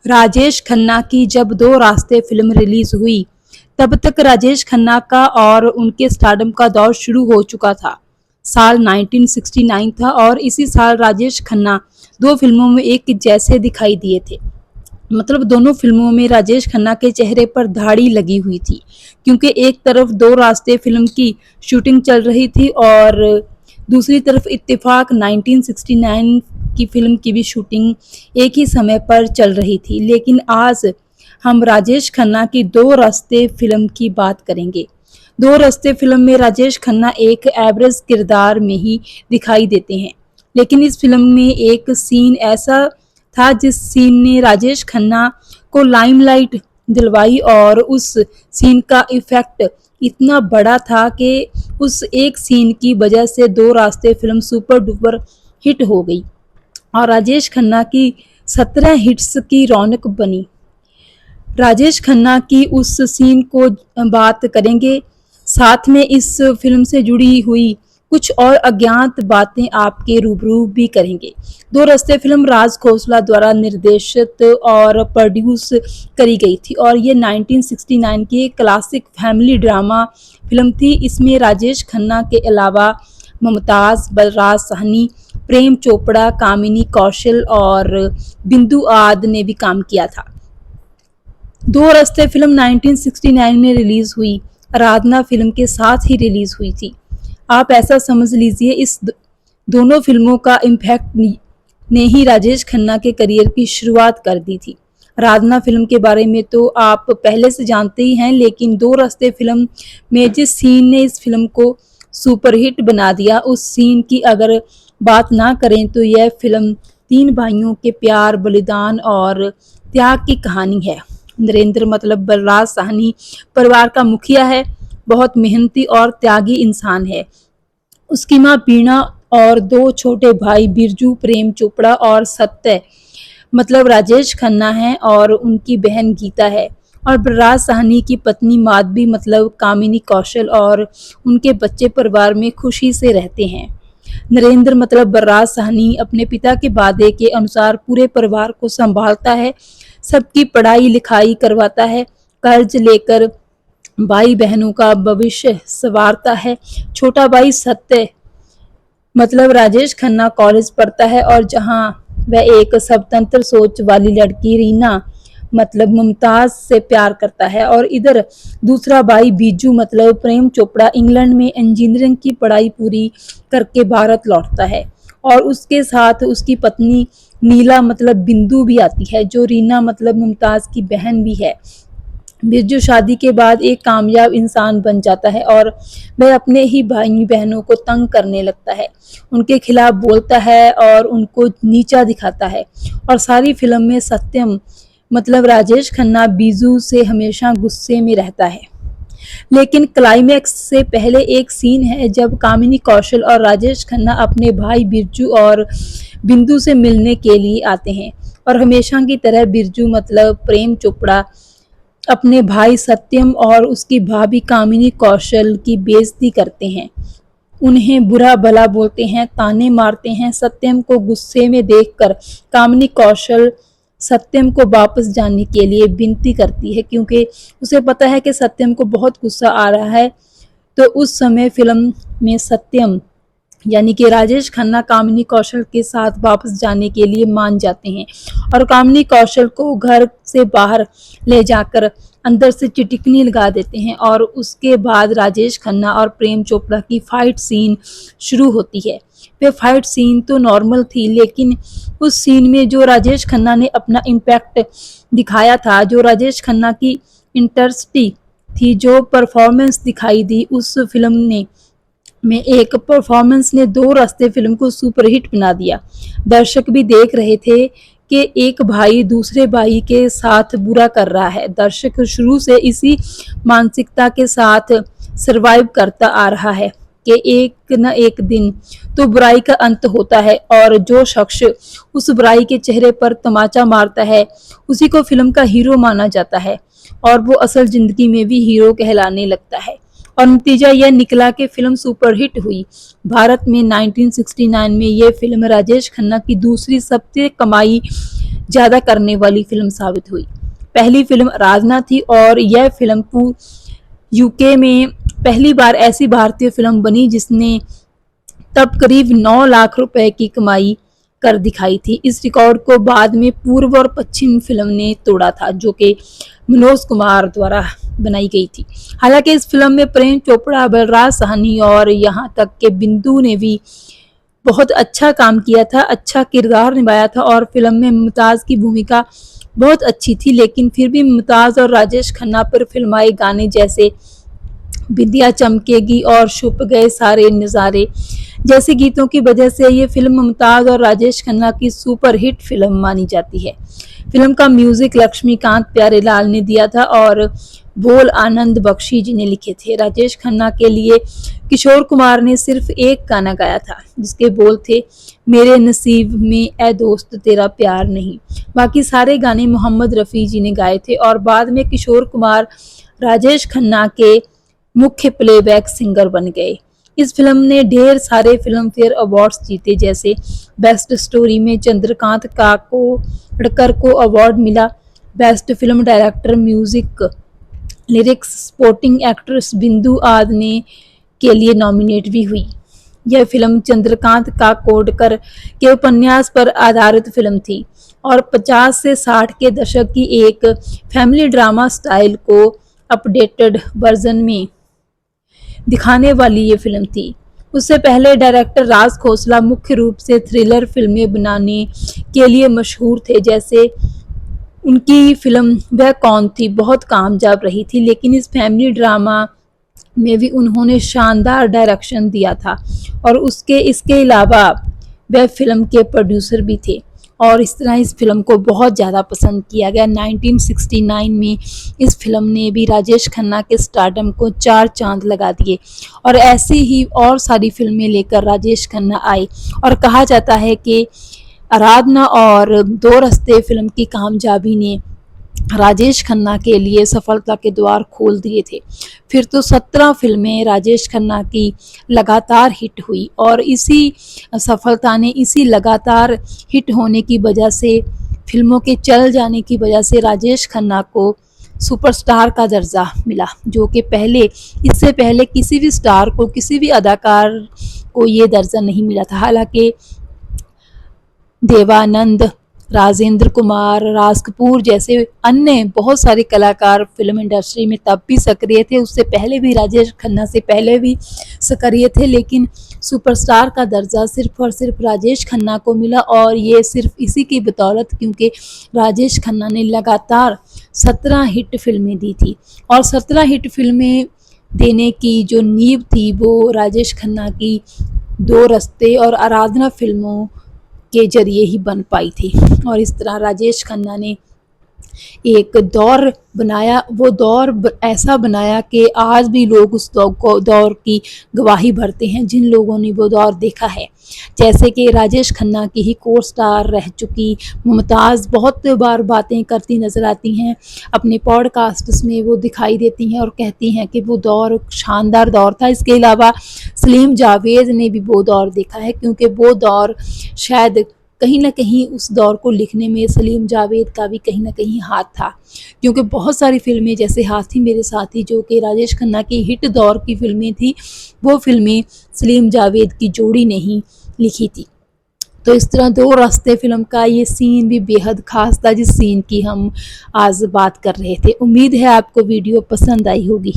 राजेश खन्ना की जब दो रास्ते फिल्म रिलीज हुई तब तक राजेश खन्ना का और उनके स्टारडम का दौर शुरू हो चुका था। साल 1969 था और इसी साल राजेश खन्ना दो फिल्मों में एक जैसे दिखाई दिए थे। मतलब दोनों फिल्मों में राजेश खन्ना के चेहरे पर दाढ़ी लगी हुई थी, क्योंकि एक तरफ दो रास्ते फिल्म की शूटिंग चल रही थी और दूसरी तरफ इत्तेफाक 1969 की फिल्म की भी शूटिंग एक ही समय पर चल रही थी। लेकिन आज हम राजेश खन्ना की दो रास्ते फिल्म की बात करेंगे। दो रास्ते फिल्म में राजेश खन्ना एक एवरेज किरदार में ही दिखाई देते हैं, लेकिन इस फिल्म में एक सीन ऐसा था जिस सीन ने राजेश खन्ना को लाइमलाइट दिलवाई और उस सीन का इफेक्ट इतना बड़ा था कि उस एक सीन की वजह से दो रास्ते फिल्म सुपर डुपर हिट हो गई और राजेश खन्ना की 17 हिट्स की रौनक बनी। राजेश खन्ना की उस सीन को बात करेंगे, साथ में इस फिल्म से जुड़ी हुई कुछ और अज्ञात बातें आपके रूबरू भी करेंगे। दो रास्ते फिल्म राज खोसला द्वारा निर्देशित और प्रोड्यूस करी गई थी और ये 1969 की क्लासिक फैमिली ड्रामा फिल्म थी। इसमें राजेश खन्ना के अलावा मुमताज, बलराज साहनी, प्रेम चोपड़ा, कामिनी कौशल और बिंदु आद ने भी काम किया था। दो रास्ते फिल्म 1969 में रिलीज हुई, आराधना फिल्म के साथ ही रिलीज हुई थी। आप ऐसा समझ लीजिए इस दोनों फिल्मों का इम्पैक्ट ने ही राजेश खन्ना के करियर की शुरुआत कर दी थी। आराधना फिल्म के बारे में तो आप पहले से जानते ही हैं, लेकिन दो रास्ते फिल्म में जिस सीन ने इस फिल्म को सुपरहिट बना दिया, उस सीन की अगर बात ना करें तो यह फिल्म तीन भाइयों के प्यार, बलिदान और त्याग की कहानी है। नरेंद्र मतलब बलराज साहनी परिवार का मुखिया है, बहुत मेहनती और त्यागी इंसान है। उसकी माँ पीणा और दो छोटे भाई बिरजू, प्रेम चोपड़ा और सत्य मतलब राजेश खन्ना है और उनकी बहन गीता है। और बलराज साहनी की पत्नी माधवी मतलब कामिनी कौशल और उनके बच्चे परिवार में खुशी से रहते हैं। नरेंद्र मतलब बलराज साहनी अपने पिता के वादे के अनुसार पूरे परिवार को संभालता है, सबकी पढ़ाई लिखाई करवाता है, कर्ज लेकर भाई बहनों का भविष्य संवारता है। छोटा भाई सत्य मतलब राजेश खन्ना कॉलेज पढ़ता है और जहां वह एक स्वतंत्र सोच वाली लड़की रीना मतलब मुमताज से प्यार करता है, और इधर दूसरा भाई बीजू मतलब प्रेम चोपड़ा इंग्लैंड में इंजीनियरिंग की पढ़ाई पूरी करके भारत लौटता है और उसके साथ उसकी पत्नी नीला मतलब बिंदु भी आती है, जो रीना मतलब मुमताज की बहन भी है। बिरजू शादी के बाद एक कामयाब इंसान बन जाता है और वह अपने ही भाई बहनों को तंग करने लगता है, उनके खिलाफ बोलता है और उनको नीचा दिखाता है। और सारी फिल्म में सत्यम मतलब राजेश खन्ना बीजू से हमेशा गुस्से में रहता है। लेकिन क्लाइमैक्स से पहले एक सीन है जब कामिनी कौशल और राजेश खन्ना अपने भाई बिरजू और बिंदु से मिलने के लिए आते हैं और हमेशा की तरह बिरजू मतलब प्रेम चोपड़ा अपने भाई सत्यम और उसकी भाभी कामिनी कौशल की बेइज्जती करते हैं, उन्हें बुरा भला बोलते हैं, ताने मारते हैं। सत्यम को गुस्से में देखकर कामिनी कौशल सत्यम को वापस जाने के लिए विनती करती है, क्योंकि उसे पता है कि सत्यम को बहुत गुस्सा आ रहा है। तो उस समय फिल्म में सत्यम यानी कि राजेश खन्ना कामिनी कौशल के साथ वापस जाने के लिए मान जाते हैं और कामिनी कौशल को घर से बाहर ले जाकर अंदर से चिटिकनी लगा देते हैं और उसके बाद राजेश खन्ना और प्रेम चोपड़ा की फाइट सीन शुरू होती है। वह फाइट सीन तो नॉर्मल थी, लेकिन उस सीन में जो राजेश खन्ना ने अपना इम्पैक्ट दिखाया था, जो राजेश खन्ना की इंटरेस्टी थी, जो परफॉर्मेंस दिखाई दी उस फिल्म में एक परफॉर्मेंस ने दो रास्ते फिल्म को सुपरहिट बना दिया। दर्शक भी देख रहे थे कि एक भाई दूसरे भाई के साथ बुरा कर रहा है। दर्शक शुरू से इसी मानसिकता के साथ सरवाइव करता आ रहा है कि एक न एक दिन तो बुराई का अंत होता है और जो शख्स उस बुराई के चेहरे पर तमाचा मारता है उसी को फिल्म का हीरो माना जाता है और वो असल जिंदगी में भी हीरो कहलाने लगता है। और नतीजा यह निकला कि फिल्म सुपरहिट हुई। भारत में 1969 में यह फिल्म राजेश खन्ना की दूसरी सबसे कमाई ज़्यादा करने वाली फिल्म साबित हुई। पहली फिल्म आराधना थी और यह फिल्म यूके में पहली बार ऐसी भारतीय फिल्म बनी जिसने तब करीब 9 लाख रुपए की कमाई कर दिखाई थी। इस रिकॉर्ड को बाद में पूर्व और पश्चिम फिल्म ने तोड़ा था, जो कि मनोज कुमार द्वारा बनाई गई थी। हालांकि इस फिल्म में प्रेम चोपड़ा, बलराज साहनी और यहाँ तक के बिंदु ने भी बहुत अच्छा काम किया था, अच्छा किरदार निभाया था और फिल्म में मुमताज़ की भूमिका बहुत अच्छी थी। लेकिन फिर भी मुमताज़ और राजेश खन्ना पर फिल्माए गाने जैसे बिंदिया चमकेगी और छुप गए सारे नज़ारे जैसे गीतों की वजह से ये फिल्म मुमताज़ और राजेश खन्ना की सुपरहिट फिल्म मानी जाती है। फिल्म का म्यूजिक लक्ष्मीकांत प्यारेलाल ने दिया था और बोल आनंद बख्शी जी ने लिखे थे। राजेश खन्ना के लिए किशोर कुमार ने सिर्फ एक गाना गाया था, जिसके बोल थे मेरे नसीब में ए दोस्त तेरा प्यार नहीं। बाकी सारे गाने मोहम्मद रफ़ी जी ने गाए थे और बाद में किशोर कुमार राजेश खन्ना के मुख्य प्लेबैक सिंगर बन गए। इस फिल्म ने ढेर सारे फिल्म फेयर अवार्ड्स जीते, जैसे बेस्ट स्टोरी में चंद्रकांत काकोडकर को अवार्ड मिला, best film director, music, lyrics, supporting actress बिंदु आदने के लिए नॉमिनेट भी हुई। यह फिल्म चंद्रकांत काकोडकर के उपन्यास पर आधारित फिल्म थी और 50 से 60 के दशक की एक फैमिली ड्रामा स्टाइल को अपडेटेड वर्जन में दिखाने वाली ये फिल्म थी। उससे पहले डायरेक्टर राज खोसला मुख्य रूप से थ्रिलर फिल्में बनाने के लिए मशहूर थे, जैसे उनकी फिल्म वह कौन थी बहुत कामयाब रही थी, लेकिन इस फैमिली ड्रामा में भी उन्होंने शानदार डायरेक्शन दिया था और इसके अलावा वह फिल्म के प्रोड्यूसर भी थे और इस तरह इस फिल्म को बहुत ज़्यादा पसंद किया गया। 1969 में इस फिल्म ने भी राजेश खन्ना के स्टारडम को 4 चांद लगा दिए और ऐसी ही और सारी फिल्में लेकर राजेश खन्ना आए और कहा जाता है कि आराधना और दो रास्ते फिल्म की कामयाबी ने राजेश खन्ना के लिए सफलता के द्वार खोल दिए थे। फिर तो 17 फिल्में राजेश खन्ना की लगातार हिट हुई और इसी सफलता ने, इसी लगातार हिट होने की वजह से, फिल्मों के चल जाने की वजह से राजेश खन्ना को सुपरस्टार का दर्जा मिला, जो कि इससे पहले किसी भी स्टार को, किसी भी अदाकार को ये दर्जा नहीं मिला था। हालांकि देवानंद, राजेंद्र कुमार, राज कपूर जैसे अन्य बहुत सारे कलाकार फिल्म इंडस्ट्री में तब भी सक्रिय थे, उससे पहले भी, राजेश खन्ना से पहले भी सक्रिय थे, लेकिन सुपरस्टार का दर्जा सिर्फ और सिर्फ राजेश खन्ना को मिला और ये सिर्फ इसी की बदौलत क्योंकि राजेश खन्ना ने लगातार 17 हिट फिल्में दी थी और 17 हिट फिल्में देने की जो नींव थी वो राजेश खन्ना की दो रास्ते और आराधना फिल्मों के जरिए ही बन पाई थी। और इस तरह राजेश खन्ना ने एक दौर बनाया, वो दौर ऐसा बनाया कि आज भी लोग उस दौर की गवाही भरते हैं जिन लोगों ने वो दौर देखा है। जैसे कि राजेश खन्ना की ही को स्टार रह चुकी मुमताज़ बहुत बार बातें करती नज़र आती हैं, अपने पॉडकास्ट्स में वो दिखाई देती हैं और कहती हैं कि वो दौर शानदार दौर था। इसके अलावा सलीम जावेद ने भी वो दौर देखा है, क्योंकि वो दौर शायद कहीं ना कहीं उस दौर को लिखने में सलीम जावेद का भी कहीं ना कहीं हाथ था, क्योंकि बहुत सारी फिल्में जैसे हाथी मेरे साथी जो कि राजेश खन्ना की हिट दौर की फिल्में थी, वो फिल्में सलीम जावेद की जोड़ी ने ही लिखी थी। तो इस तरह दो रास्ते फिल्म का ये सीन भी बेहद खास था, जिस सीन की हम आज बात कर रहे थे। उम्मीद है आपको वीडियो पसंद आई होगी।